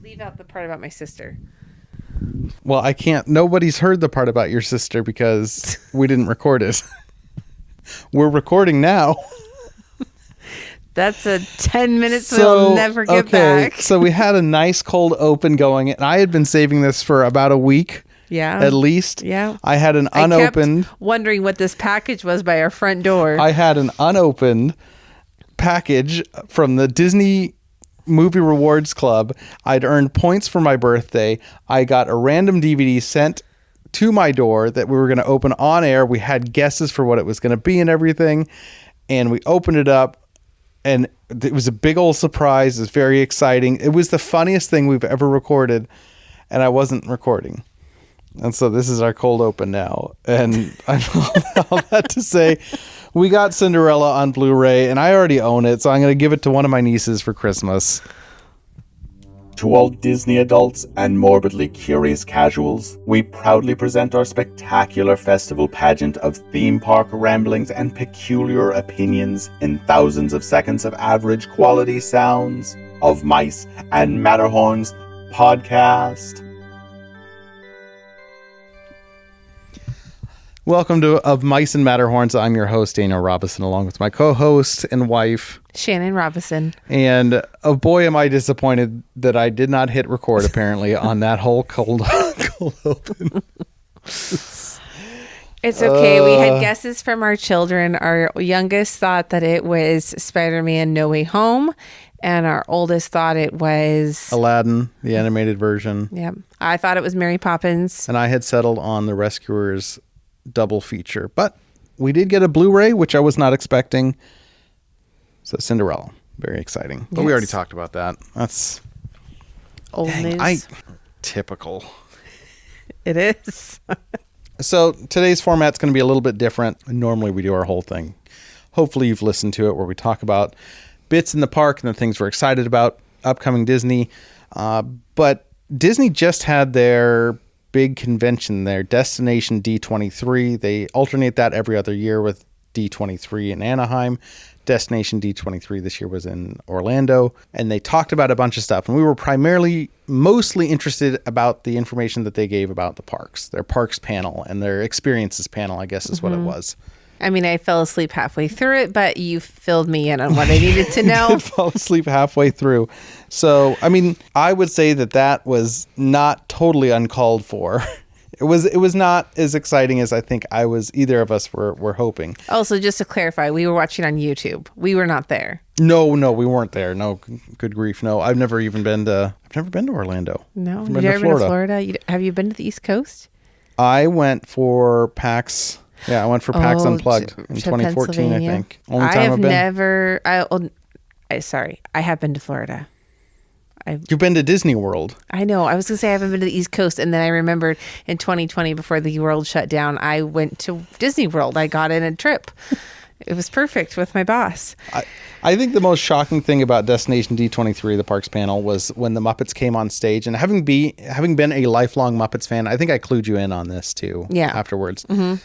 Leave out the part about my sister. Well, I can't. Nobody's heard the part about your sister because we didn't record it. We're recording now. That's a 10 minutes we'll never get back. So we had a nice cold open going, and I had been saving this for about a week. Yeah. At least. Yeah. I had an unopened. I kept wondering what this package was by our front door. I had an unopened package from the Disney Movie Rewards Club. I'd earned points for my birthday. I got a random DVD sent to my door that we were going to open on air. We had guesses for what it was going to be and everything. And we opened it up. And it was a big old surprise. It was very exciting. It was the funniest thing we've ever recorded. And I wasn't recording. And so this is our cold open now. And I know all that to say, we got Cinderella on Blu-ray, and I already own it, so I'm going to give it to one of my nieces for Christmas. To all Disney adults and morbidly curious casuals, we proudly present our spectacular festival pageant of theme park ramblings and peculiar opinions in thousands of seconds of average quality sounds of Mice and Matterhorns podcast. Welcome to Of Mice and Matterhorns. I'm your host, Daniel Robinson, along with my co-host and wife, Shannon Robinson. And oh boy, am I disappointed that I did not hit record, apparently, on that whole cold open. It's okay. We had guesses from our children. Our youngest thought that it was Spider-Man No Way Home. And our oldest thought it was Aladdin, the animated version. Yeah. I thought it was Mary Poppins. And I had settled on The Rescuers double feature, but we did get a Blu-ray, which I was not expecting. So Cinderella, very exciting. But we already talked about that. That's old news. Typical. It is. So today's format's going to be a little bit different. Normally we do our whole thing. Hopefully you've listened to it, where we talk about bits in the park and the things we're excited about, upcoming Disney. But Disney just had their big convention there, Destination D23. They alternate that every other year with D23 in Anaheim. Destination D23 this year was in Orlando, and they talked about a bunch of stuff, and we were mostly interested about the information that they gave about the parks, their parks panel and their experiences panel, I guess is what it was. I mean, I fell asleep halfway through it, but you filled me in on what I needed to know. I fell asleep halfway through. So, I mean, I would say that was not totally uncalled for. It was not as exciting as I think either of us were hoping. Also, just to clarify, we were watching on YouTube. We were not there. No, we weren't there. No, good grief. No, I've never been to Orlando. No, you've never been to Florida? Have you been to the East Coast? I went for PAX. Yeah, I went for PAX Unplugged in 2014, I think. Only time I've been. I have been to Florida. You've been to Disney World. I know. I was going to say I haven't been to the East Coast. And then I remembered in 2020, before the world shut down, I went to Disney World. I got in a trip. It was perfect with my boss. I think the most shocking thing about Destination D23, the parks panel, was when the Muppets came on stage. And having been a lifelong Muppets fan, I think I clued you in on this too. Yeah. Afterwards. Mm-hmm.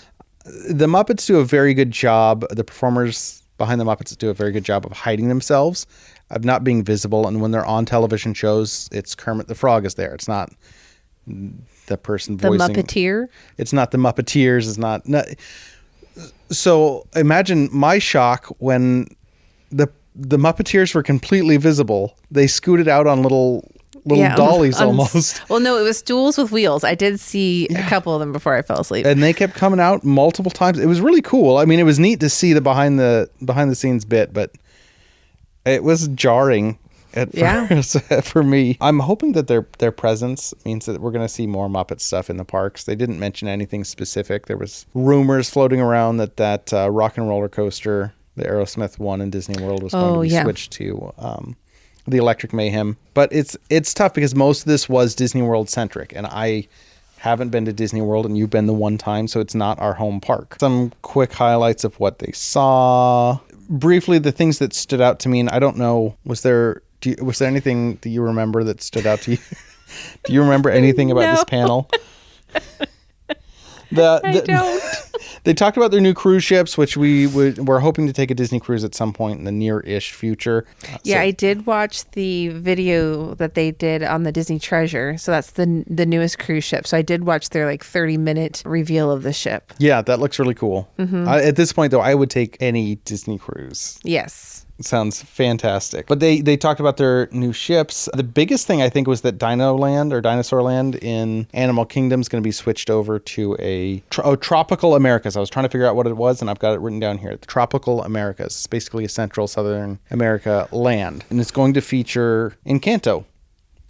The Muppets do a very good job. The performers behind the Muppets do a very good job of hiding themselves, of not being visible. And when they're on television shows, it's Kermit the Frog is there. It's not the person voicing. The Muppeteer? It's not the Muppeteers. It's not. So imagine my shock when the Muppeteers were completely visible. They scooted out on little dollies almost. Well, no, it was stools with wheels. I did see a couple of them before I fell asleep. And they kept coming out multiple times. It was really cool. I mean, it was neat to see the behind the scenes bit, but it was jarring at first for me. I'm hoping that their presence means that we're going to see more Muppet stuff in the parks. They didn't mention anything specific. There was rumors floating around that Rock and Roller Coaster, the Aerosmith one in Disney World, was going to be switched to the Electric Mayhem. But it's tough because most of this was Disney World centric, and I haven't been to Disney World, and you've been the one time, so it's not our home park. Some quick highlights of what they saw. Briefly, the things that stood out to me, and I don't know, was there anything that you remember that stood out to you? Do you remember anything about this panel? I don't. They talked about their new cruise ships, which we're hoping to take a Disney cruise at some point in the near-ish future. Yeah, I did watch the video that they did on the Disney Treasure. So that's the newest cruise ship. So I did watch their 30-minute reveal of the ship. Yeah, that looks really cool. At this point, though, I would take any Disney cruise. Yes. It sounds fantastic. But they talked about their new ships. The biggest thing, I think, was that Dinoland or Dinosaur Land in Animal Kingdom is going to be switched over to a Tropical Americas. I was trying to figure out what it was, and I've got it written down here. The Tropical Americas. It's basically a Central Southern America land. And it's going to feature Encanto.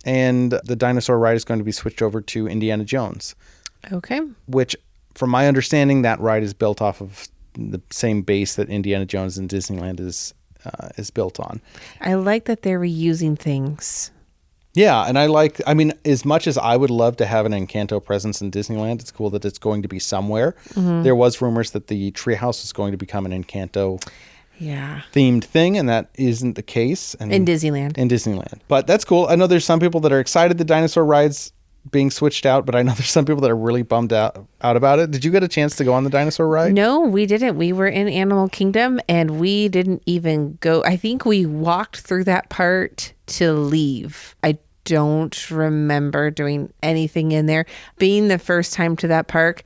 And the dinosaur ride is going to be switched over to Indiana Jones. Okay. Which, from my understanding, that ride is built off of the same base that Indiana Jones and Disneyland is built on. I like that they're reusing things. Yeah, and I mean, as much as I would love to have an Encanto presence in Disneyland, it's cool that it's going to be somewhere. There was rumors that the treehouse is going to become an Encanto themed thing, and that isn't the case. And in Disneyland. In Disneyland. But that's cool. I know there's some people that are excited the dinosaur ride's being switched out, but I know there's some people that are really bummed out about it. Did you get a chance to go on the dinosaur ride? No, we didn't. We were in Animal Kingdom and we didn't even go. I think we walked through that part to leave. I don't remember doing anything in there. Being the first time to that park,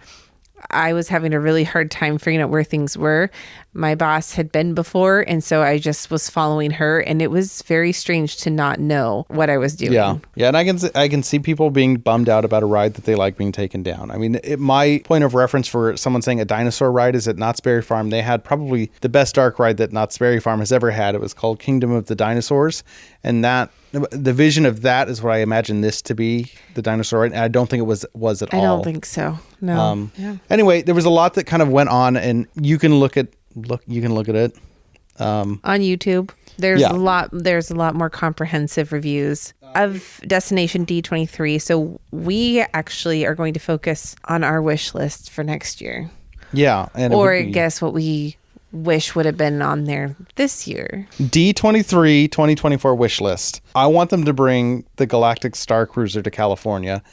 I was having a really hard time figuring out where things were. My boss had been before, and so I just was following her, and it was very strange to not know what I was doing. Yeah, and I can see people being bummed out about a ride that they like being taken down. I mean, my point of reference for someone saying a dinosaur ride is at Knott's Berry Farm. They had probably the best dark ride that Knott's Berry Farm has ever had. It was called Kingdom of the Dinosaurs, and the vision of that is what I imagine this to be, the dinosaur ride. And I don't think it was at all. I don't think so. No. Anyway, there was a lot that kind of went on, and you can look at it on YouTube. There's a lot more comprehensive reviews of Destination D23. So we actually are going to focus on our wish list for next year. Yeah, and I guess what we wish would have been on there this year. D23 2024 wish list. I want them to bring the Galactic Star Cruiser to California.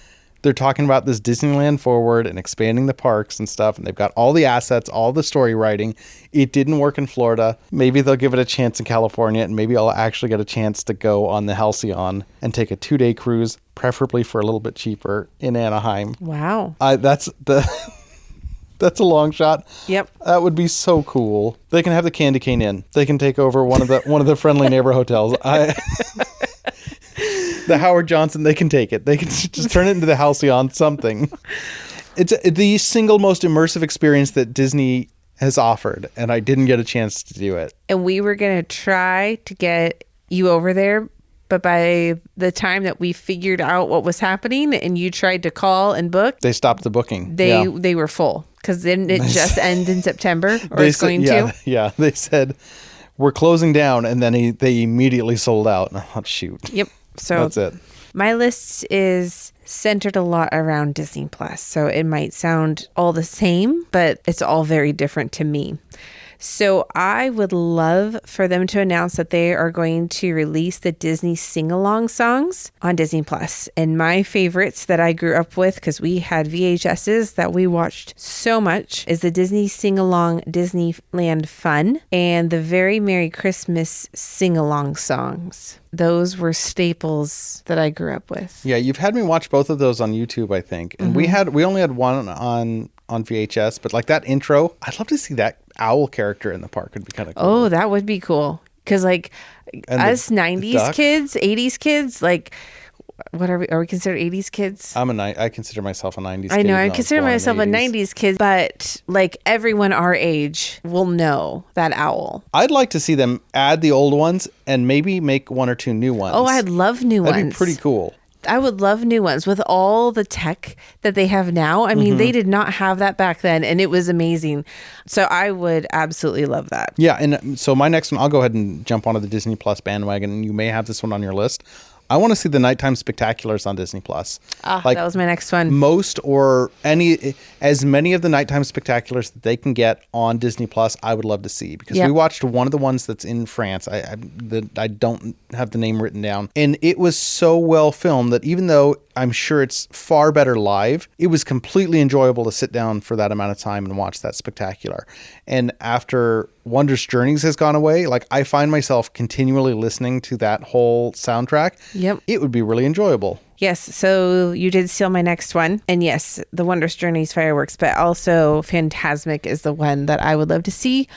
They're talking about this Disneyland forward and expanding the parks and stuff, and they've got all the assets, all the story writing. It didn't work in Florida. Maybe they'll give it a chance in California, and maybe I'll actually get a chance to go on the Halcyon and take a 2-day cruise, preferably for a little bit cheaper, in Anaheim. Wow. That's a long shot. Yep. That would be so cool. They can have the Candy Cane Inn. They can take over one of the friendly neighbor hotels. The Howard Johnson, they can take it. They can just turn it into the Halcyon something. It's the single most immersive experience that Disney has offered, and I didn't get a chance to do it. And we were going to try to get you over there, but by the time that we figured out what was happening and you tried to call and book, they stopped the booking. They were full, because didn't it just end in September, or it's going to? Yeah, they said, we're closing down, and then they immediately sold out. Oh, shoot. Yep. So that's it. My list is centered a lot around Disney Plus. So it might sound all the same, but it's all very different to me. So I would love for them to announce that they are going to release the Disney sing-along songs on Disney Plus. And my favorites that I grew up with, because we had VHSs that we watched so much, is the Disney sing-along Disneyland Fun and the Very Merry Christmas sing-along songs. Those were staples that I grew up with. Yeah, you've had me watch both of those on YouTube, I think. And we only had one on VHS, but like that intro, I'd love to see that owl character in the park. Would be kind of cool. Oh, that would be cool. Because like and us 90s kids, 80s kids, like what are we considered 80s kids? I consider myself a 90s kid. I know, I consider myself a 90s kid, but like everyone our age will know that owl. I'd like to see them add the old ones and maybe make one or two new ones. Oh, I'd love new ones. That'd be pretty cool. I would love new ones with all the tech that they have now. I mean, they did not have that back then, and it was amazing. So I would absolutely love that. Yeah, and so my next one, I'll go ahead and jump onto the Disney Plus bandwagon, and you may have this one on your list. I want to see the nighttime spectaculars on Disney Plus. That was my next one. Most or as many of the nighttime spectaculars that they can get on Disney Plus, I would love to see, because we watched one of the ones that's in France. I don't have the name written down, and it was so well filmed that even though I'm sure it's far better live. It was completely enjoyable to sit down for that amount of time and watch that spectacular. And after Wondrous Journeys has gone away, like I find myself continually listening to that whole soundtrack. Yep. It would be really enjoyable. Yes, so you did steal my next one. And yes, the Wondrous Journeys fireworks, but also Fantasmic is the one that I would love to see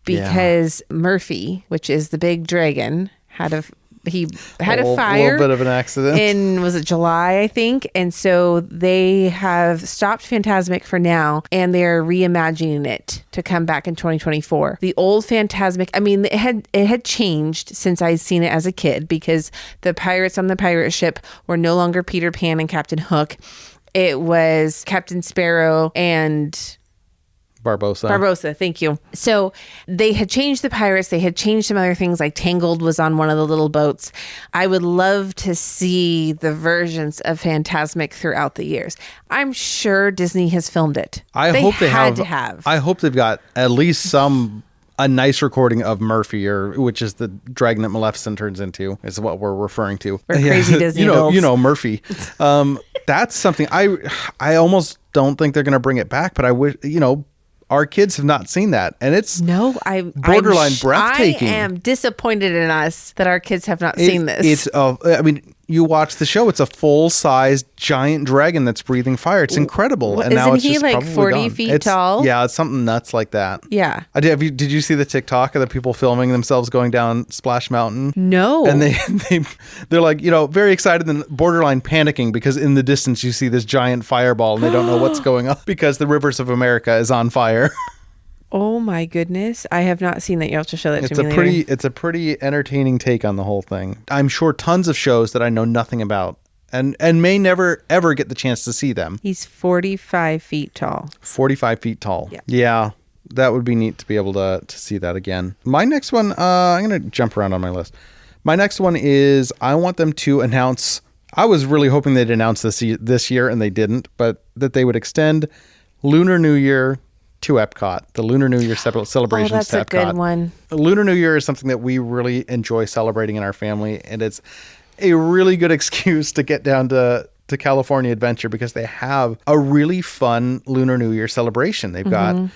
because Murphy, which is the big dragon, had a fire. A little bit of an accident. In, was it July, I think? And so they have stopped Fantasmic for now, and they're reimagining it to come back in 2024. The old Fantasmic, I mean, it had changed since I'd seen it as a kid because the pirates on the pirate ship were no longer Peter Pan and Captain Hook. It was Captain Sparrow and Barbossa, thank you. So they had changed the pirates. They had changed some other things, like Tangled was on one of the little boats. I would love to see the versions of Fantasmic throughout the years. I'm sure Disney has filmed it. I hope they have. I hope they've got at least a nice recording of Murphy, which is the dragon that Maleficent turns into, is what we're referring to. We're crazy Disney adults. You know Murphy. That's something I almost don't think they're going to bring it back, but I wish, our kids have not seen that, and it's borderline breathtaking. I am disappointed in us that our kids have not seen this. You watch the show, it's a full-sized giant dragon that's breathing fire. It's incredible. And now it's just like 40 feet tall? Yeah, it's something nuts like that. Yeah. Did you see the TikTok of the people filming themselves going down Splash Mountain? No. And they're like, very excited and borderline panicking because in the distance you see this giant fireball and they don't know what's going on because the rivers of America is on fire. Oh my goodness. I have not seen that. You'll have to show that to me later. It's a pretty entertaining take on the whole thing. I'm sure tons of shows that I know nothing about and may never ever get the chance to see them. He's 45 feet tall. 45 feet tall. Yeah. That would be neat to be able to see that again. My next one, I'm going to jump around on my list. My next one is I want them to announce, I was really hoping they'd announce this year and they didn't, but that they would extend Lunar New Year to Epcot, the Lunar New Year celebrations to Epcot. That's a good one. Lunar New Year is something that we really enjoy celebrating in our family, and it's a really good excuse to get down to California Adventure because they have a really fun Lunar New Year celebration. They've got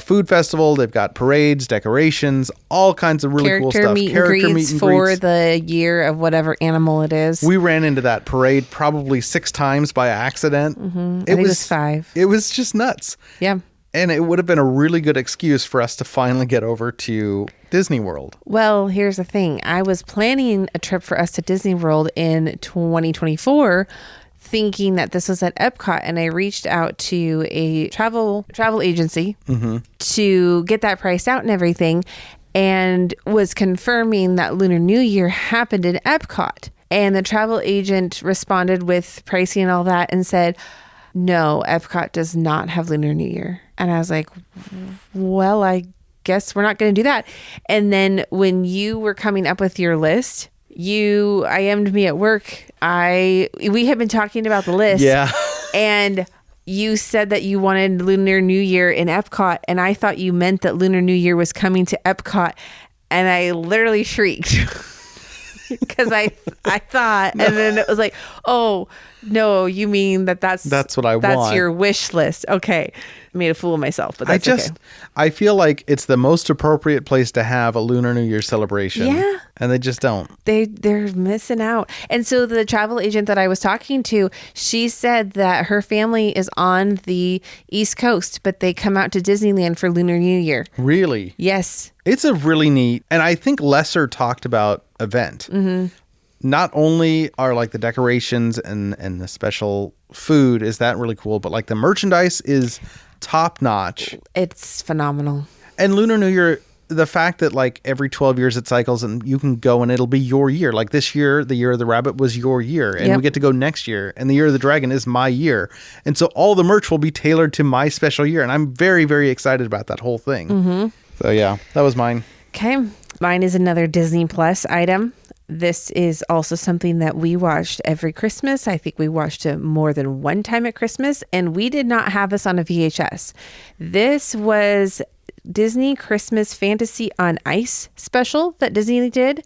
food festival, they've got parades, decorations, all kinds of really cool stuff. Character meet and greets for the year of whatever animal it is. We ran into that parade probably 6 times by accident. I think it was 5. It was just nuts. Yeah. And it would have been a really good excuse for us to finally get over to Disney World. Well, here's the thing. I was planning a trip for us to Disney World in 2024, thinking that this was at Epcot, and I reached out to a travel agency to get that priced out and everything, and was confirming that Lunar New Year happened in Epcot. And the travel agent responded with pricing and all that and said, no, Epcot does not have Lunar New Year. And I was like, well, I guess we're not going to do that. And then when you were coming up with your list, you IM'd me at work. We had been talking about the list. Yeah. And you said that you wanted Lunar New Year in Epcot. And I thought you meant that Lunar New Year was coming to Epcot. And I literally shrieked. Because I thought, and then it was like, oh, no, you mean that's what I want. That's your wish list. Okay. I made a fool of myself, but that's okay. I feel like it's the most appropriate place to have a Lunar New Year celebration. Yeah. And they just don't. They're missing out. And so the travel agent that I was talking to, she said that her family is on the East Coast, but they come out to Disneyland for Lunar New Year. Really? Yes. It's a really neat, and I think lesser talked about event. Mm-hmm. Not only are like the decorations and the special food, is that really cool, but like the merchandise is top notch. It's phenomenal. And Lunar New Year, the fact that like every 12 years it cycles and you can go and it'll be your year. Like this year, the year of the rabbit was your year, and we get to go next year, and the year of the dragon is my year. And so all the merch will be tailored to my special year. And I'm very, very excited about that whole thing. Mm-hmm. So yeah, that was mine. Okay. Mine is another Disney Plus item. This is also something that we watched every Christmas. I think we watched it more than one time at Christmas, and we did not have this on a VHS. This was Disney Christmas Fantasy on Ice special that Disney did.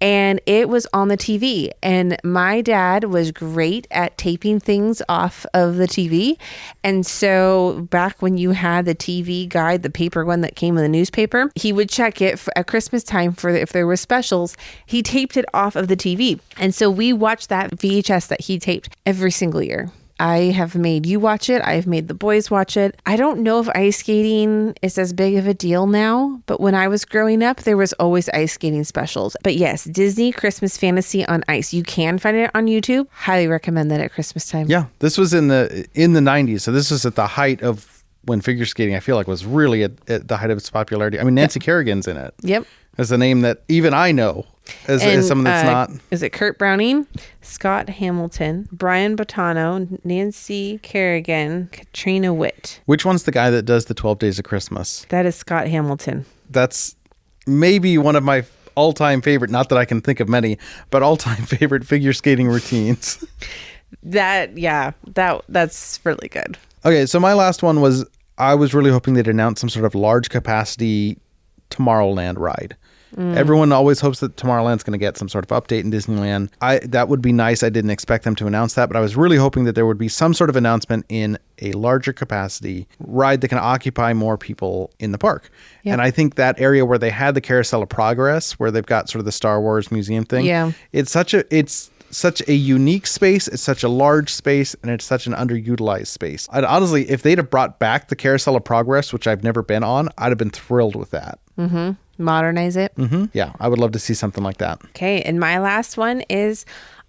and it was on the TV. And my dad was great at taping things off of the TV. And so back when you had the TV guide, the paper one that came in the newspaper, he would check it at Christmas time for if there were specials. He taped it off of the TV. And so we watched that VHS that he taped every single year. I have made you watch it. I've made the boys watch it. I don't know if ice skating is as big of a deal now, but when I was growing up, there was always ice skating specials. But yes, Disney Christmas Fantasy on Ice. You can find it on YouTube. Highly recommend that at Christmas time. Yeah, this was in the 90s, so this was at the height of when figure skating, I feel like, was really at the height of its popularity. I mean, Nancy Kerrigan's in it. Yep. As a name that even I know as someone that's not. Is it Kurt Browning, Scott Hamilton, Brian Bottano, Nancy Kerrigan, Katrina Witt? Which one's the guy that does the 12 Days of Christmas? That is Scott Hamilton. That's maybe one of my all-time favorite, not that I can think of many, but all-time favorite figure skating routines. That's really good. Okay, so my last one was, I was really hoping they'd announce some sort of large capacity Tomorrowland ride. Everyone always hopes that Tomorrowland's going to get some sort of update in Disneyland. That would be nice. I didn't expect them to announce that, but I was really hoping that there would be some sort of announcement in a larger capacity ride that can occupy more people in the park. Yep. And I think that area where they had the Carousel of Progress, where they've got sort of the Star Wars museum thing, it's such a unique space, it's such a large space, and it's such an underutilized space. Honestly, if they'd have brought back the Carousel of Progress, which I've never been on, I'd have been thrilled with that. Mm-hmm. Modernize it. Mm-hmm. Yeah, I would love to see something like that. Okay, and my last one is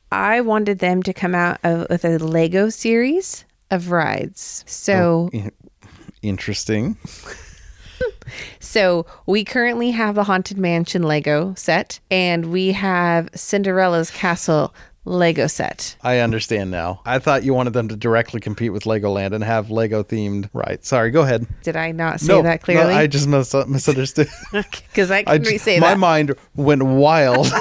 I wanted them to come out with a Lego series of rides. So interesting. So we currently have the Haunted Mansion Lego set, and we have Cinderella's Castle Lego set. I understand now. I thought you wanted them to directly compete with Legoland and have Lego themed. Right. Sorry, go ahead. Did I not say that clearly? No, I just misunderstood. Because I couldn't re-say that. My mind went wild.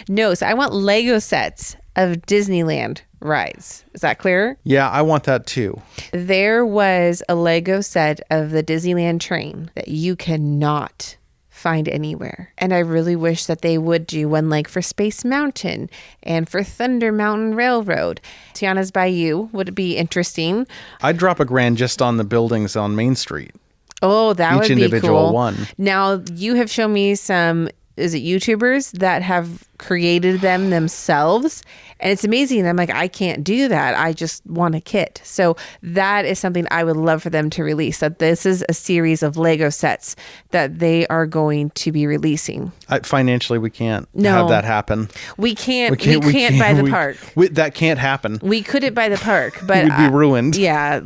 No, so I want Lego sets of Disneyland rides. Is that clear? Yeah, I want that too. There was a Lego set of the Disneyland train that you cannot find anywhere. And I really wish that they would do one like for Space Mountain and for Thunder Mountain Railroad. Tiana's Bayou would be interesting. I'd drop $1,000 just on the buildings on Main Street. Oh, that would be cool. Each individual one. Now, you have shown me some, is it YouTubers that have created them themselves? And it's amazing. I'm like, I can't do that. I just want a kit. So that is something I would love for them to release, that this is a series of Lego sets that they are going to be releasing. Financially, we can't have that happen. We can't buy the park. That can't happen. We couldn't buy the park, but we'd be ruined. Yeah.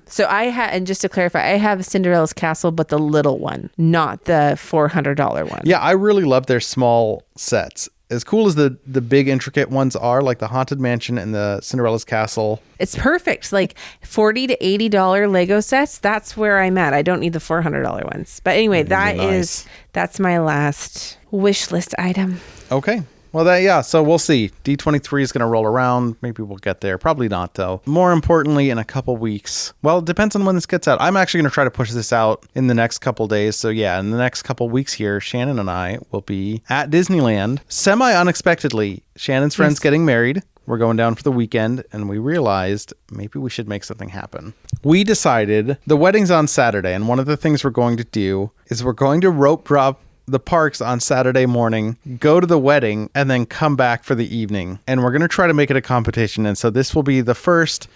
So and just to clarify, I have Cinderella's Castle, but the little one, not the $400 one. Yeah, I really love their small sets. As cool as the big intricate ones are, like the Haunted Mansion and the Cinderella's Castle. It's perfect. Like $40 to $80 Lego sets. That's where I'm at. I don't need the $400 ones. But anyway, that's my last wish list item. Okay. Well, so we'll see. D23 is going to roll around. Maybe we'll get there. Probably not, though. More importantly, in a couple weeks. Well, it depends on when this gets out. I'm actually going to try to push this out in the next couple days. So, yeah, in the next couple weeks here, Shannon and I will be at Disneyland. Semi-unexpectedly, Shannon's friend's getting married. We're going down for the weekend, and we realized maybe we should make something happen. We decided the wedding's on Saturday, and one of the things we're going to do is we're going to rope drop the parks on Saturday morning, go to the wedding, and then come back for the evening. And we're going to try to make it a competition. And so this will be the first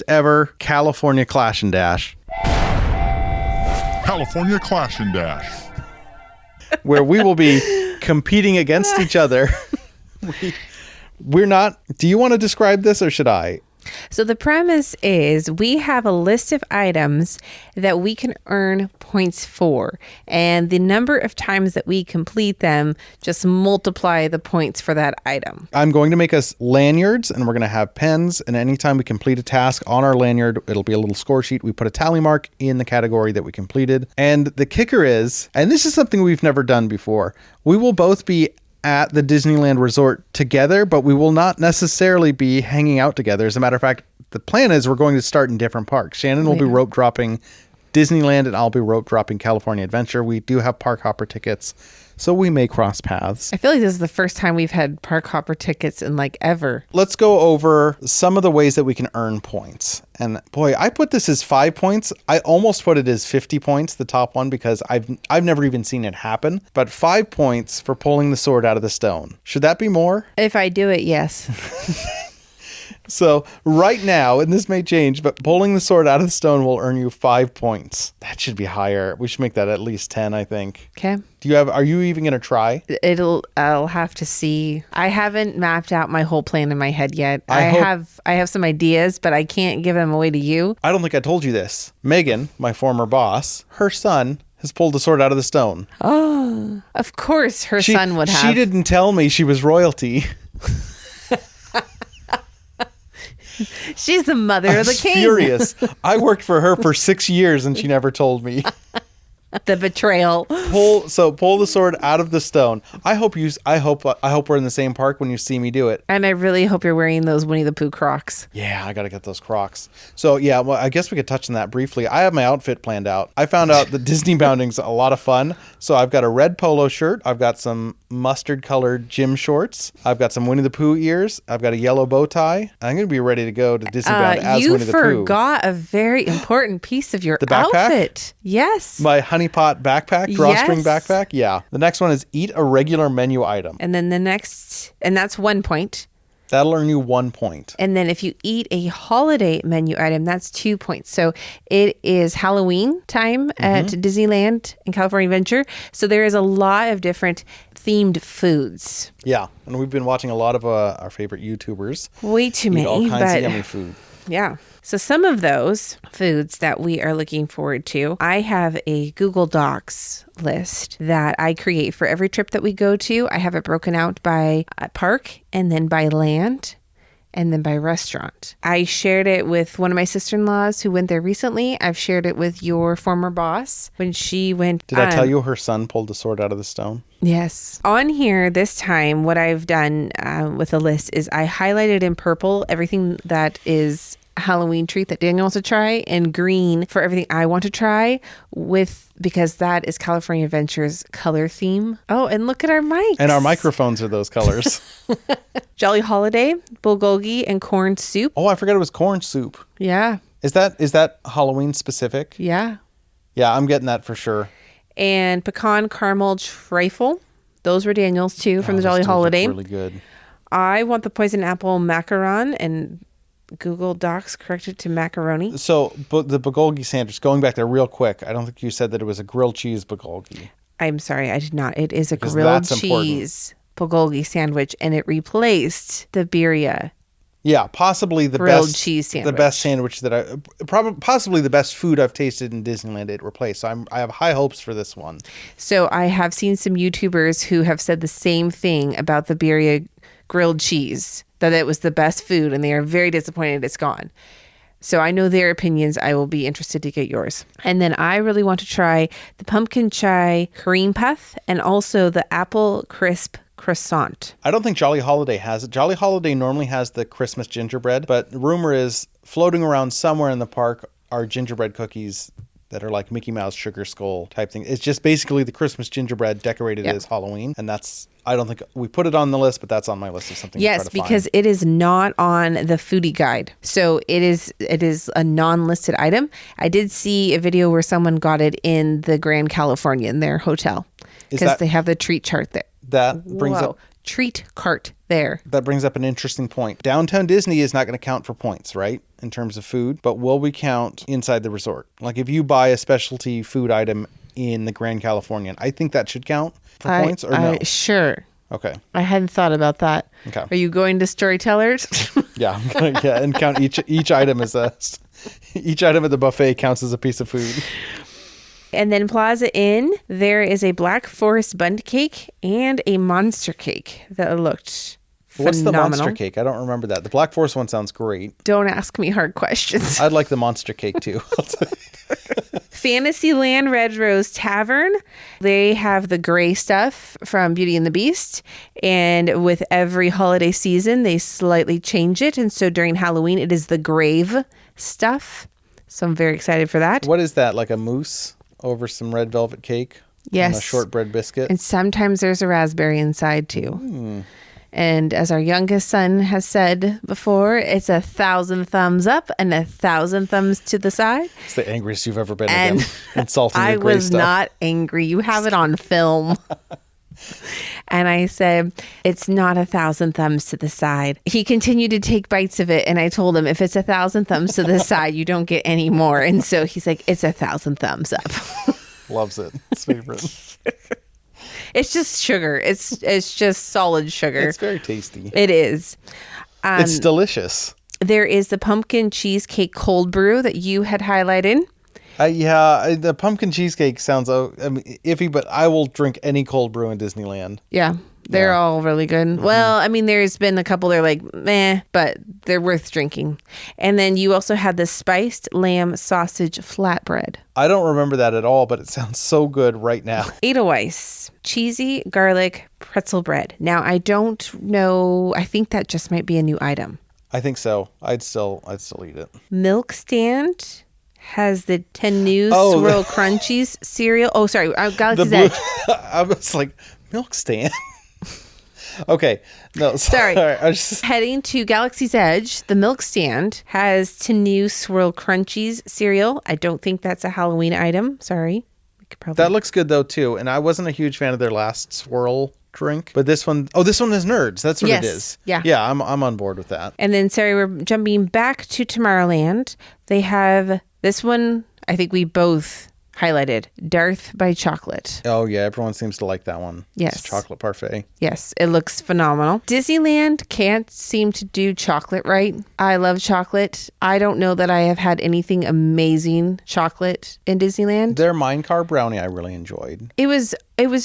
ever California Clash and Dash. California Clash and Dash. Where we will be competing against each other. We're not... Do you want to describe this or should I? So the premise is we have a list of items that we can earn points for, and the number of times that we complete them just multiply the points for that item. I'm going to make us lanyards, and we're going to have pens, and anytime we complete a task on our lanyard, it'll be a little score sheet. We put a tally mark in the category that we completed. And the kicker is, and this is something we've never done before, we will both be at the Disneyland Resort together, but we will not necessarily be hanging out together. As a matter of fact, the plan is we're going to start in different parks. Shannon will be rope dropping Disneyland, and I'll be rope dropping California Adventure. We do have park hopper tickets, so we may cross paths. I feel like this is the first time we've had park hopper tickets in like ever. Let's go over some of the ways that we can earn points. And boy, I put this as 5 points. I almost put it as 50 points, the top one, because I've never even seen it happen. But 5 points for pulling the sword out of the stone. Should that be more? If I do it, yes. So right now, and this may change, but pulling the sword out of the stone will earn you 5 points. That should be higher. We should make that at least 10, I think. Okay. Are you even going to try? I'll have to see. I haven't mapped out my whole plan in my head yet. I have some ideas, but I can't give them away to you. I don't think I told you this. Megan, my former boss, her son has pulled the sword out of the stone. Oh, of course her son would have. She didn't tell me she was royalty. She's the mother of the king. Furious. I worked for her for 6 years and she never told me. The betrayal. Pull the sword out of the stone. I hope we're in the same park when you see me do it. And I really hope you're wearing those Winnie the Pooh Crocs. Yeah, I got to get those Crocs. So yeah, well, I guess we could touch on that briefly. I have my outfit planned out. I found out that Disney bounding's a lot of fun. So I've got a red polo shirt. I've got some mustard colored gym shorts. I've got some Winnie the Pooh ears. I've got a yellow bow tie. I'm going to be ready to go to Disney Bound as Winnie the Pooh. You forgot a very important piece of your backpack? Outfit. Yes. My honey pot backpack, drawstring backpack. Yeah. The next one is eat a regular menu item. And then the next, and that's 1 point. That'll earn you 1 point. And then if you eat a holiday menu item, that's 2 points. So it is Halloween time at Disneyland and California Adventure. So there is a lot of different themed foods. Yeah. And we've been watching a lot of our favorite YouTubers. Way too many. All kinds of yummy food. Yeah. So some of those foods that we are looking forward to, I have a Google Docs list that I create for every trip that we go to. I have it broken out by park and then by land and then by restaurant. I shared it with one of my sister-in-laws who went there recently. I've shared it with your former boss when she went. Did I tell you her son pulled the sword out of the stone? Yes. On here this time, what I've done with the list is I highlighted in purple everything that is Halloween treat that Daniel wants to try, and green for everything I want to try, because that is California Adventure's color theme. Oh, and look at our mics. And our microphones are those colors. Jolly Holiday, bulgogi, and corn soup. Oh, I forgot it was corn soup. Yeah. Is that Halloween specific? Yeah. Yeah, I'm getting that for sure. And pecan caramel trifle. Those were Daniel's too from the Jolly Holiday. Really good. I want the poison apple macaron, and Google Docs corrected to macaroni. So the bulgogi sandwich, going back there real quick, I don't think you said that it was a grilled cheese bulgogi. I'm sorry, I did not. It is a grilled cheese bulgogi sandwich, and it replaced the birria. Yeah, possibly the grilled best cheese sandwich. The best sandwich that possibly the best food I've tasted in Disneyland. It replaced. So I have high hopes for this one. So I have seen some YouTubers who have said the same thing about the birria grilled cheese, that it was the best food, and they are very disappointed it's gone. So I know their opinions. I will be interested to get yours. And then I really want to try the pumpkin chai cream puff and also the apple crisp croissant. I don't think Jolly Holiday has it. Jolly Holiday normally has the Christmas gingerbread, but rumor is floating around somewhere in the park are gingerbread cookies that are like Mickey Mouse sugar skull type thing. It's just basically the Christmas gingerbread decorated as Halloween. And I don't think we put it on the list, but that's on my list of something to try to find. Yes, because it is not on the foodie guide. So it is a non-listed item. I did see a video where someone got it in the Grand California in their hotel because they have the treat chart there. That brings up treat cart there. That brings up an interesting point. Downtown Disney is not going to count for points, right? In terms of food, but will we count inside the resort? Like if you buy a specialty food item in the Grand Californian, I think that should count for points, or no? Sure. Okay. I hadn't thought about that. Okay. Are you going to Storytellers? Yeah, I'm gonna and count each item as each item at the buffet counts as a piece of food. And then Plaza Inn, there is a Black Forest bundt cake and a monster cake that looked phenomenal. What's the monster cake? I don't remember that. The Black Forest one sounds great. Don't ask me hard questions. I'd like the monster cake too. Fantasyland Red Rose Tavern. They have the gray stuff from Beauty and the Beast. And with every holiday season, they slightly change it. And so during Halloween, it is the grave stuff. So I'm very excited for that. What is that? Like a mousse over some red velvet cake? Yes. On a shortbread biscuit. And sometimes there's a raspberry inside too. And as our youngest son has said before, it's 1,000 thumbs up and 1,000 thumbs to the side. It's the angriest you've ever been And at him. Insulting I your gray was stuff. not angry. You have it on film. And I said, it's not 1,000 thumbs to the side. He continued to take bites of it. And I told him, if it's 1,000 thumbs to the side, you don't get any more. And so he's like, it's 1,000 thumbs up. Loves it. It's favorite. It's just sugar. It's just solid sugar. It's very tasty. It is. It's delicious. There is the pumpkin cheesecake cold brew that you had highlighted. Yeah, the pumpkin cheesecake sounds iffy, but I will drink any cold brew in Disneyland. Yeah, they're all really good. Mm-hmm. Well, I mean, there's been a couple they're like, meh, but they're worth drinking. And then you also had the spiced lamb sausage flatbread. I don't remember that at all, but it sounds so good right now. Edelweiss, cheesy garlic pretzel bread. Now, I don't know. I think that just might be a new item. I think so. I'd still eat it. Milk Stand has the Tenu Swirl Crunchies cereal. Oh, sorry. Galaxy's Edge. I was like, Milk Stand? Okay. No, sorry. I was just... Heading to Galaxy's Edge, the Milk Stand has Tenu Swirl Crunchies cereal. I don't think that's a Halloween item. Sorry. We could probably... That looks good, though, too. And I wasn't a huge fan of their last swirl drink. But this one is Nerds. That's what it is. Yeah. Yeah, I'm on board with that. And then, sorry, we're jumping back to Tomorrowland. They have... This one, I think we both highlighted, Darth by Chocolate. Oh, yeah. Everyone seems to like that one. Yes. It's chocolate parfait. Yes. It looks phenomenal. Disneyland can't seem to do chocolate right. I love chocolate. I don't know that I have had anything amazing chocolate in Disneyland. Their Minecart brownie I really enjoyed. It was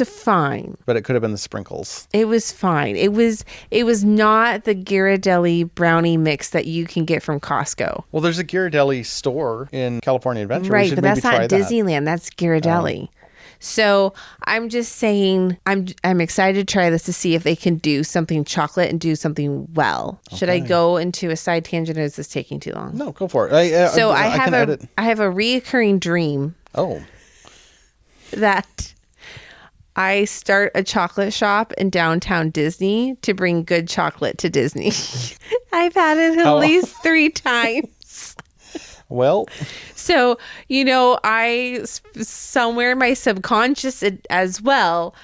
a fine. But it could have been the sprinkles. It was fine. It was not the Ghirardelli brownie mix that you can get from Costco. Well, there's a Ghirardelli store in California Adventure. Right, but that's not Disneyland. That's Ghirardelli. So I'm just saying, I'm excited to try this to see if they can do something chocolate and do something well. Okay. Should I go into a side tangent, or is this taking too long? No, go for it. I have a reoccurring dream. Oh. That I start a chocolate shop in downtown Disney to bring good chocolate to Disney. I've had it at least 3 times. Well, so, I somewhere in my subconscious as well,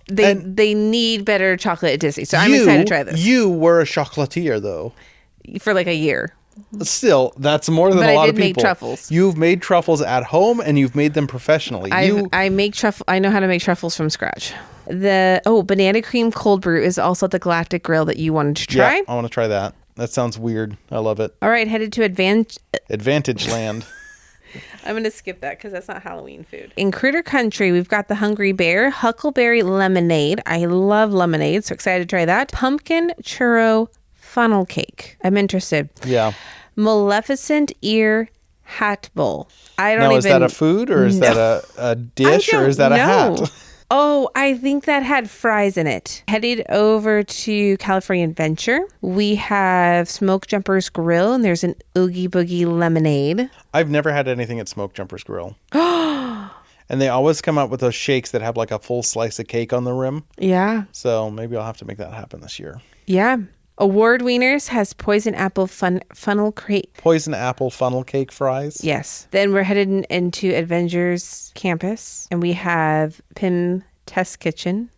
they need better chocolate at Disney. So I'm excited to try this. You were a chocolatier, though. For like a year. Still, that's more than a lot of people. I did make truffles. You've made truffles at home, and you've made them professionally. I make truffle. I know how to make truffles from scratch. The banana cream cold brew is also at the Galactic Grill that you wanted to try. Yeah, I want to try that. That sounds weird. I love it. All right, headed to Advantage Land. I'm going to skip that because that's not Halloween food. In Critter Country, we've got the Hungry Bear Huckleberry Lemonade. I love lemonade, so excited to try that. Pumpkin Churro Funnel Cake. I'm interested. Yeah. Maleficent Ear Hat Bowl. Is that a food, or is that a dish, or is that a hat? Oh, I think that had fries in it. Headed over to California Adventure. We have Smoke Jumper's Grill, and there's an Oogie Boogie Lemonade. I've never had anything at Smoke Jumper's Grill. And they always come out with those shakes that have like a full slice of cake on the rim. Yeah. So maybe I'll have to make that happen this year. Yeah. Award Wieners has Poison Apple Funnel Cake. Poison Apple Funnel Cake fries? Yes. Then we're headed into Avengers Campus, and we have Pim Test Kitchen.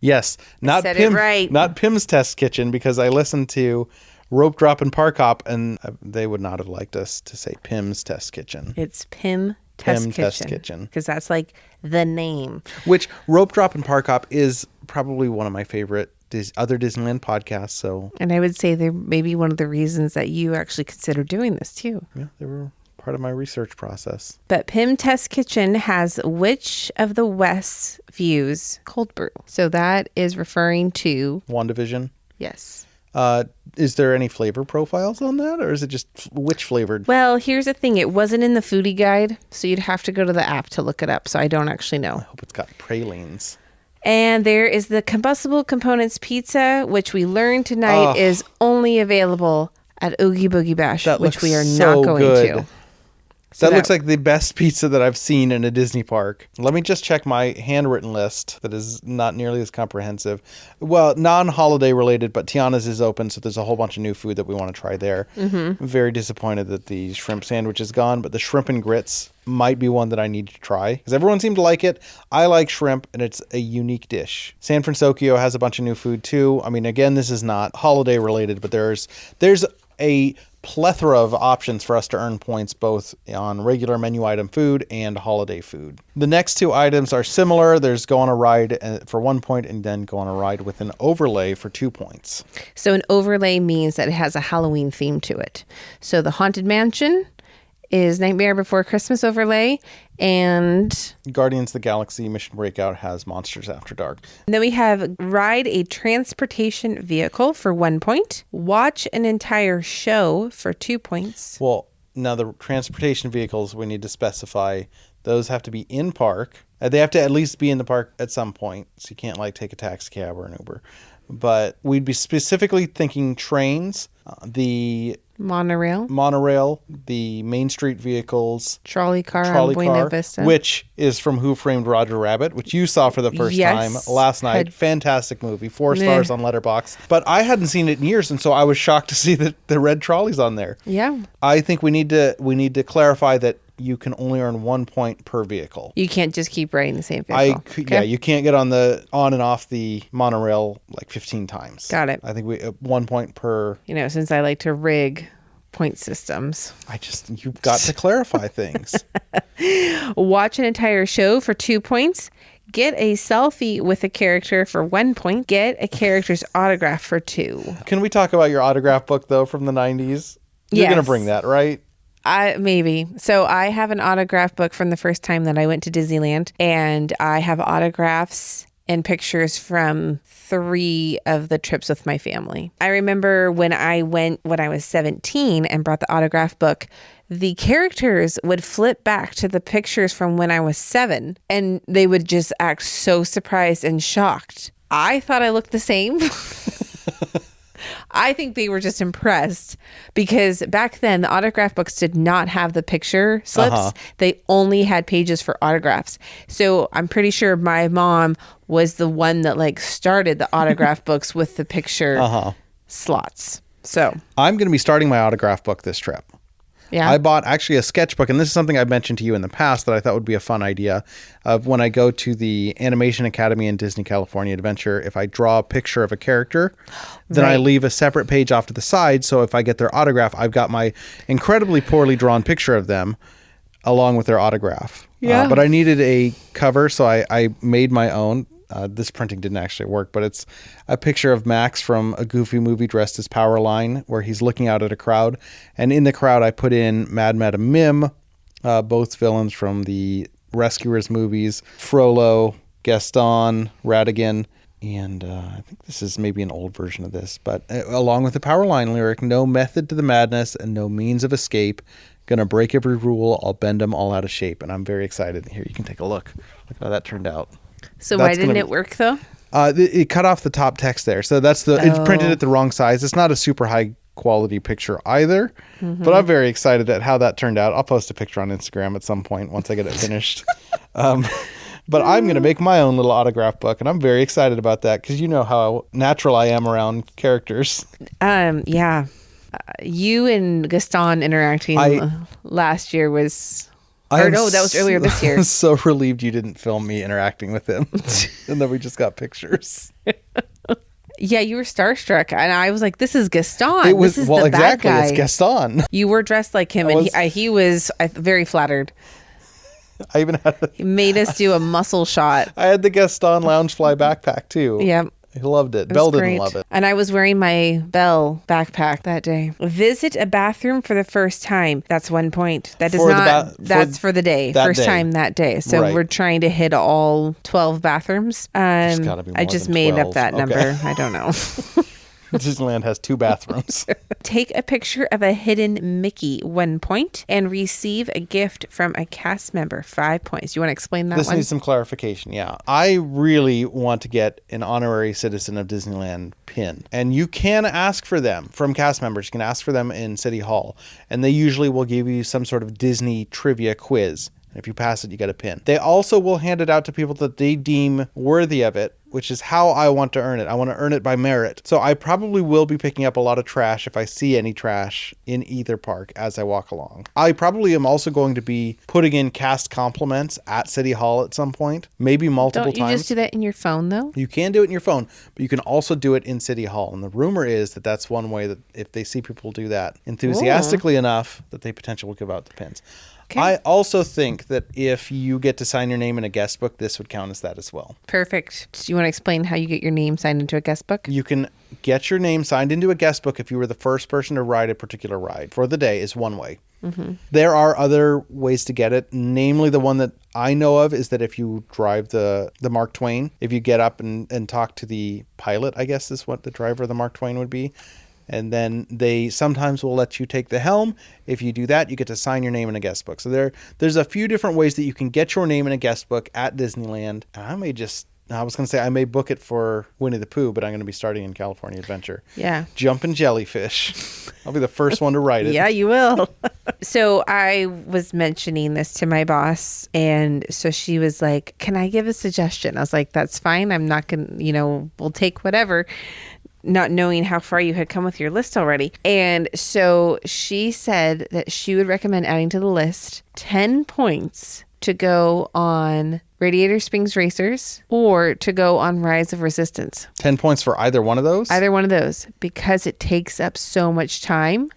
Yes. Not Pim, right. Not Pim's Test Kitchen, because I listened to Rope Drop and Park Hop, and they would not have liked us to say Pim's Test Kitchen. It's Pim Test Kitchen. Because that's like the name. Which Rope Drop and Park Hop is probably one of my favorite other Disneyland podcasts. So, and I would say they're maybe one of the reasons that you actually consider doing this too. Yeah, they were part of my research process. But Pim Test Kitchen has Witch of the West Views cold brew. So that is referring to WandaVision. Yes. Is there any flavor profiles on that, or is it just witch flavored? Well, here's the thing. It wasn't in the foodie guide, so you'd have to go to the app to look it up. So I don't actually know. I hope it's got pralines. And there is the Combustible Components Pizza, which we learned tonight is only available at Oogie Boogie Bash, which we are not going to. So that looks like the best pizza that I've seen in a Disney park. Let me just check my handwritten list that is not nearly as comprehensive. Well, non-holiday related, but Tiana's is open, so there's a whole bunch of new food that we want to try there. I'm very disappointed that the shrimp sandwich is gone, but the shrimp and grits might be one that I need to try because everyone seemed to like it. I like shrimp, and it's a unique dish. San Francisco has a bunch of new food too. I mean, again, this is not holiday related, but there's a plethora of options for us to earn points both on regular menu item food and holiday food. The next two items are similar. There's go on a ride for 1 point and then go on a ride with an overlay for 2 points. So an overlay means that it has a Halloween theme to it. So the Haunted Mansion is Nightmare Before Christmas overlay, and Guardians of the Galaxy Mission Breakout has Monsters After Dark. then we have ride a transportation vehicle for 1 point, watch an entire show for 2 points. Well, now the transportation vehicles, we need to specify those have to be in park. They have to at least be in the park at some point, so you can't like take a taxi cab or an Uber. But we'd be specifically thinking trains, the monorail, the Main Street vehicles, trolley car on Buena Vista, which is from Who Framed Roger Rabbit, which you saw for the first time last night. Fantastic movie, 4 stars on Letterboxd. But I hadn't seen it in years, and so I was shocked to see the red trolleys on there. Yeah, I think we need to clarify that you can only earn 1 point per vehicle. You can't just keep riding the same vehicle. Yeah, you can't get on and off the monorail like 15 times. Got it. I think we 1 point per. Since I like to rig point systems. You've got to clarify things. Watch an entire show for 2 points. Get a selfie with a character for 1 point. Get a character's autograph for 2. Can we talk about your autograph book though from the 90s? You're Yes. going to bring that, right? Maybe. So I have an autograph book from the first time that I went to Disneyland, and I have autographs and pictures from 3 of the trips with my family. I remember when I went when I was 17 and brought the autograph book, the characters would flip back to the pictures from when I was 7, and they would just act so surprised and shocked. I thought I looked the same. I think they were just impressed because back then the autograph books did not have the picture slips. They only had pages for autographs. So I'm pretty sure my mom was the one that started the autograph books with the picture slots. So I'm going to be starting my autograph book this trip. Yeah. I bought actually a sketchbook, and this is something I've mentioned to you in the past that I thought would be a fun idea of when I go to the Animation Academy in Disney California Adventure. If I draw a picture of a character, then I leave a separate page off to the side. So if I get their autograph, I've got my incredibly poorly drawn picture of them along with their autograph. Yeah. But I needed a cover, so I made my own. This printing didn't actually work, but it's a picture of Max from a Goofy movie dressed as Powerline, where he's looking out at a crowd. And in the crowd, I put in Mad Madam Mim, both villains from the Rescuers movies, Frollo, Gaston, Ratigan, and I think this is maybe an old version of this, but along with the Powerline lyric, no method to the madness and no means of escape. Gonna break every rule, I'll bend them all out of shape. And I'm very excited. Here, you can take a look. Look how that turned out. So why didn't it work though? It cut off the top text there. So it's printed at the wrong size. It's not a super high quality picture either, but I'm very excited at how that turned out. I'll post a picture on Instagram at some point once I get it finished. But I'm going to make my own little autograph book, and I'm very excited about that because you know how natural I am around characters. Yeah. You and Gaston interacting last year was... that was earlier this year. I'm so relieved you didn't film me interacting with him. And then we just got pictures. Yeah, you were starstruck. And I was like, this is Gaston. This is the bad guy. It's Gaston. You were dressed like him, and he was very flattered. I even had... He made us do a muscle shot. I had the Gaston Loungefly backpack, too. Yeah. He loved it. Belle didn't love it. And I was wearing my Belle backpack that day. Visit a bathroom for the first time. That's 1 point. That does not. That's for the day. First time that day. So we're trying to hit all 12 bathrooms. I just made up that number. I don't know. Disneyland has 2 bathrooms. Take a picture of a hidden Mickey, 1 point, and receive a gift from a cast member, 5 points. You want to explain that This one? needs some clarification, yeah. I really want to get an honorary citizen of Disneyland pin. And you can ask for them from cast members. You can ask for them in City Hall. And they usually will give you some sort of Disney trivia quiz. And if you pass it, you get a pin. They also will hand it out to people that they deem worthy of it, which is how I want to earn it. I want to earn it by merit. So I probably will be picking up a lot of trash if I see any trash in either park as I walk along. I probably am also going to be putting in cast compliments at City Hall at some point, maybe multiple times. Don't you just do that in your phone, though? You can do it in your phone, but you can also do it in City Hall. And the rumor is that that's one way that if they see people do that enthusiastically enough, that they potentially will give out the pins. Okay. I also think that if you get to sign your name in a guest book, this would count as that as well. Perfect. Do you want to explain how you get your name signed into a guest book? You can get your name signed into a guest book if you were the first person to ride a particular ride for the day is one way. Mm-hmm. There are other ways to get it. Namely, the one that I know of is that if you drive the Mark Twain, if you get up and talk to the pilot, I guess is what the driver of the Mark Twain would be. And then they sometimes will let you take the helm. If you do that, you get to sign your name in a guest book. So there's a few different ways that you can get your name in a guest book at Disneyland. And I may book it for Winnie the Pooh, but I'm going to be starting in California Adventure. Yeah. Jumpin' Jellyfish. I'll be the first one to write it. Yeah, you will. So I was mentioning this to my boss, and so she was like, can I give a suggestion? I was like, that's fine. I'm not going to, we'll take whatever. Not knowing how far you had come with your list already. And so she said that she would recommend adding to the list 10 points to go on Radiator Springs Racers or to go on Rise of Resistance. 10 points for either one of those? Either one of those, because it takes up so much time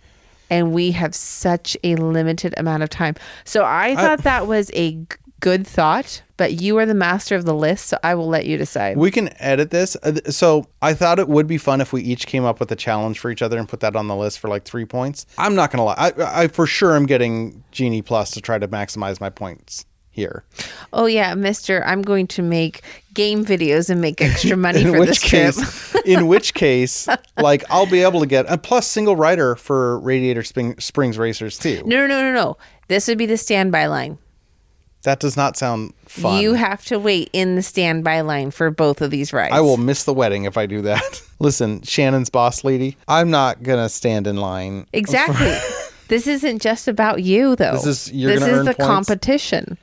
and we have such a limited amount of time. So I thought that was a good thought, but you are the master of the list, so I will let you decide. We can edit this. So I thought it would be fun if we each came up with a challenge for each other and put that on the list for like 3 points. I'm not going to lie. I for sure am getting Genie Plus to try to maximize my points here. Oh yeah, mister, I'm going to make game videos and make extra money for this trip. In which case, like I'll be able to get a plus single rider for Radiator Springs Racers too. No. This would be the standby line. That does not sound fun. You have to wait in the standby line for both of these rides. I will miss the wedding if I do that. Listen, Shannon's boss lady, I'm not going to stand in line. Exactly. This isn't just about you, though. This is the competition.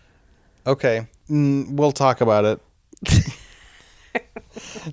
Okay. We'll talk about it.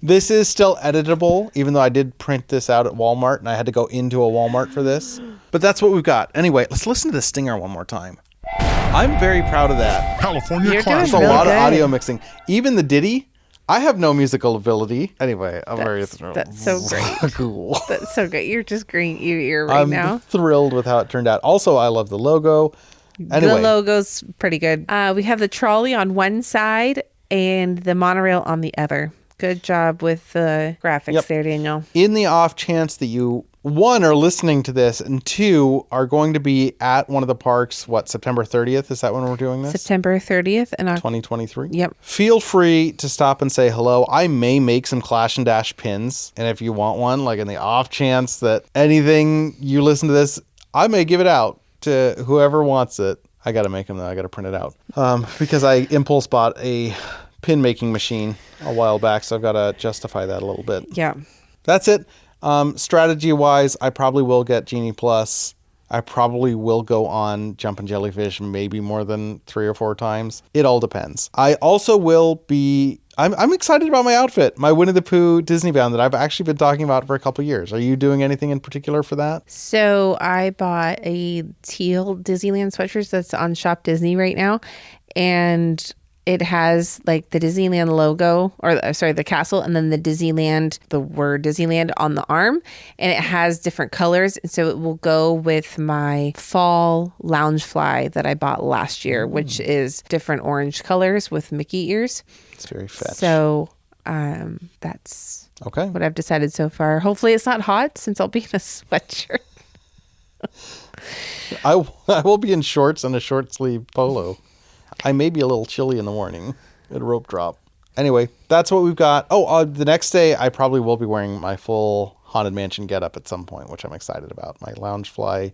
This is still editable, even though I did print this out at Walmart and I had to go into a Walmart for this. But that's what we've got. Anyway, let's listen to the stinger one more time. I'm very proud of that. California There's class. a lot of audio mixing. Even the ditty, I have no musical ability. Anyway, That's so great. Cool. That's so great. You're just green ear right now. I'm thrilled with how it turned out. Also, I love the logo. Anyway. The logo's pretty good. We have the trolley on one side and the monorail on the other. Good job with the graphics there, Daniel. In the off chance that you, one, are listening to this, and two, are going to be at one of the parks, September 30th? Is that when we're doing this? September 30th. 2023? Yep. Feel free to stop and say hello. I may make some Clash and Dash pins, and if you want one, like in the off chance that anything you listen to this, I may give it out to whoever wants it. I got to make them, though. I got to print it out. Because I impulse bought a pin making machine a while back, so I've got to justify that a little bit. Yeah. That's it. Strategy wise, I probably will get Genie Plus. I probably will go on Jumpin' Jellyfish maybe more than 3 or 4 times. It all depends. I also will be, I'm excited about my outfit, my Winnie the Pooh Disney bound that I've actually been talking about for a couple of years. Are you doing anything in particular for that? So I bought a teal Disneyland sweatshirt that's on Shop Disney right now. And it has like the Disneyland logo, the castle, and then the word Disneyland on the arm. And it has different colors. And so it will go with my fall Loungefly that I bought last year, which is different orange colors with Mickey ears. It's very fetch. So that's okay. What I've decided so far. Hopefully it's not hot since I'll be in a sweatshirt. I will be in shorts and a short sleeve polo. I may be a little chilly in the morning at rope drop. Anyway, that's what we've got. The next day I probably will be wearing my full Haunted Mansion getup at some point, which I'm excited about. My Loungefly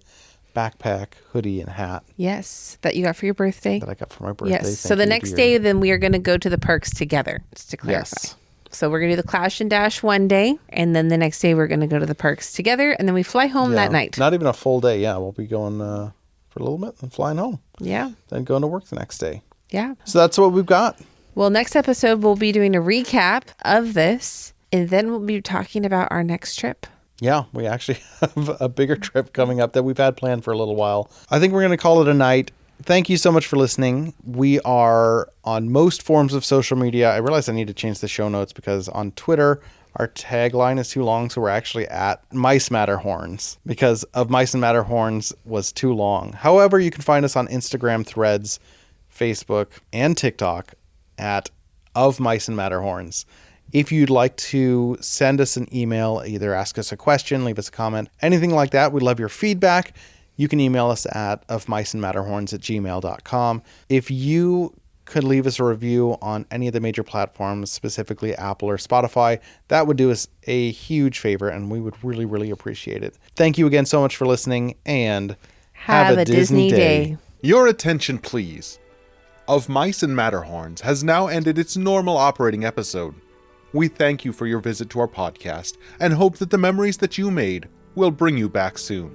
backpack, hoodie, and hat. Yes, that you got for your birthday. That I got for my birthday. Yes. So the next day, then we are going to go to the parks together, just to clarify. Yes. So we're going to do the Clash and Dash one day, and then the next day we're going to go to the parks together, and then we fly home that night. Not even a full day. Yeah, we'll be going for a little bit and flying home. Yeah. Then going to work the next day. Yeah. So that's what we've got. Well, next episode, we'll be doing a recap of this, and then we'll be talking about our next trip. Yeah, we actually have a bigger trip coming up that we've had planned for a little while. I think we're going to call it a night. Thank you so much for listening. We are on most forms of social media. I realize I need to change the show notes because on Twitter, our tagline is too long. So we're actually at @MiceandMatterhorns because Of Mice and Matterhorns was too long. However, you can find us on Instagram, Threads, Facebook, and TikTok at @OfMiceandMatterhorns. If you'd like to send us an email, either ask us a question, leave us a comment, anything like that, we'd love your feedback. You can email us at ofmiceandmatterhorns@gmail.com. If you could leave us a review on any of the major platforms, specifically Apple or Spotify, that would do us a huge favor, and we would really, really appreciate it. Thank you again so much for listening, and have a Disney day. Your attention, please. Of Mice and Matterhorns has now ended its normal operating episode. We thank you for your visit to our podcast and hope that the memories that you made will bring you back soon.